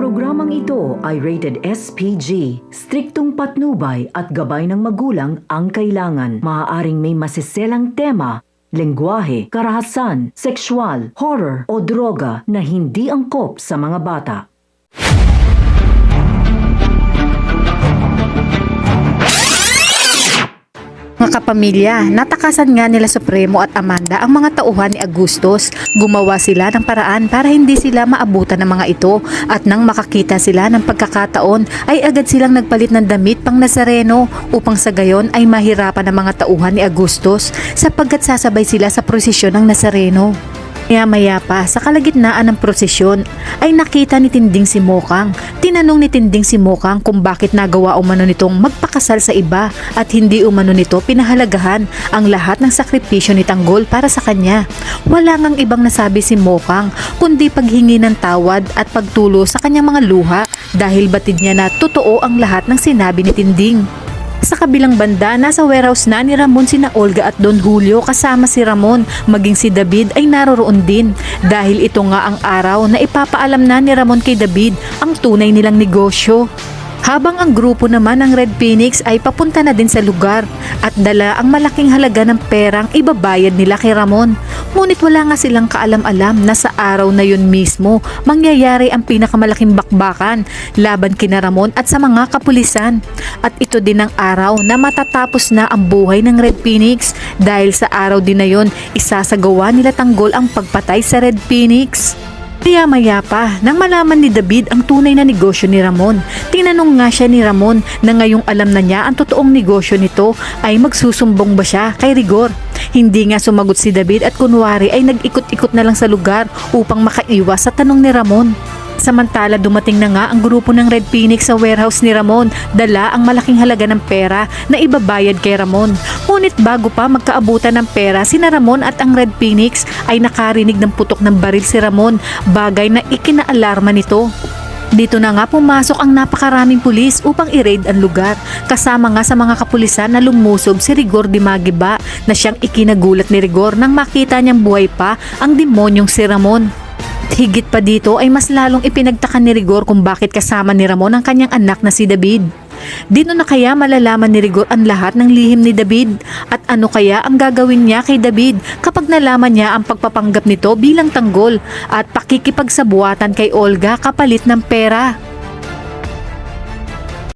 Programang ito ay rated SPG. Striktong patnubay at gabay ng magulang ang kailangan. Maaaring may masiselang tema, lengguwahe, karahasan, sexual, horror o droga na hindi angkop sa mga bata. Mga kapamilya, natakasan nga nila Supremo at Amanda ang mga tauhan ni Agustos. Gumawa sila ng paraan para hindi sila maabutan ng mga ito at nang makakita sila ng pagkakataon ay agad silang nagpalit ng damit pang Nazareno upang sa gayon ay mahirapan ang mga tauhan ni Agustos sapagkat sasabay sila sa prosesyon ng Nazareno. Maya pa, sa kalagitnaan ng prosesyon, ay nakita ni Tinding si Mokang. Tinanong ni Tinding si Mokang kung bakit nagawa umano nitong magpakasal sa iba at hindi umano nito pinahalagahan ang lahat ng sakripisyo ni Tanggol para sa kanya. Wala ngang ibang nasabi si Mokang kundi paghingi ng tawad at pagtulo sa kanyang mga luha dahil batid niya na totoo ang lahat ng sinabi ni Tinding. Sa kabilang banda, nasa warehouse na ni Ramon sina Olga at Don Julio kasama si Ramon, maging si David ay naroroon din dahil ito nga ang araw na ipapaalam na ni Ramon kay David ang tunay nilang negosyo. Habang ang grupo naman ng Red Phoenix ay papunta na din sa lugar at dala ang malaking halaga ng perang ibabayad nila kay Ramon. Ngunit wala nga silang kaalam-alam na sa araw na yun mismo mangyayari ang pinakamalaking bakbakan laban kina Ramon at sa mga kapulisan. At ito din ang araw na matatapos na ang buhay ng Red Phoenix dahil sa araw din na yun isasagawa nila Tanggol ang pagpatay sa Red Phoenix. Maya pa, nang malaman ni David ang tunay na negosyo ni Ramon, tinanong nga siya ni Ramon na ngayong alam na niya ang totoong negosyo nito ay magsusumbong ba siya kay Rigor. Hindi nga sumagot si David at kunwari ay nag-ikot-ikot na lang sa lugar upang makaiwas sa tanong ni Ramon. Samantala dumating na nga ang grupo ng Red Phoenix sa warehouse ni Ramon, dala ang malaking halaga ng pera na ibabayad kay Ramon. Ngunit bago pa magkaabutan ng pera sina Ramon at ang Red Phoenix ay nakarinig ng putok ng baril si Ramon, bagay na ikinaalarma nito. Dito na nga pumasok ang napakaraming pulis upang i-raid ang lugar. Kasama nga sa mga kapulisan na lumusob si Rigor de Magiba na siyang ikinagulat ni Rigor nang makita niyang buhay pa ang demonyong si Ramon. Higit pa dito ay mas lalong ipinagtaka ni Rigor kung bakit kasama ni Ramon ang kanyang anak na si David. Dito na kaya malalaman ni Rigor ang lahat ng lihim ni David at ano kaya ang gagawin niya kay David kapag nalaman niya ang pagpapanggap nito bilang Tanggol at pakikipagsabuatan kay Olga kapalit ng pera.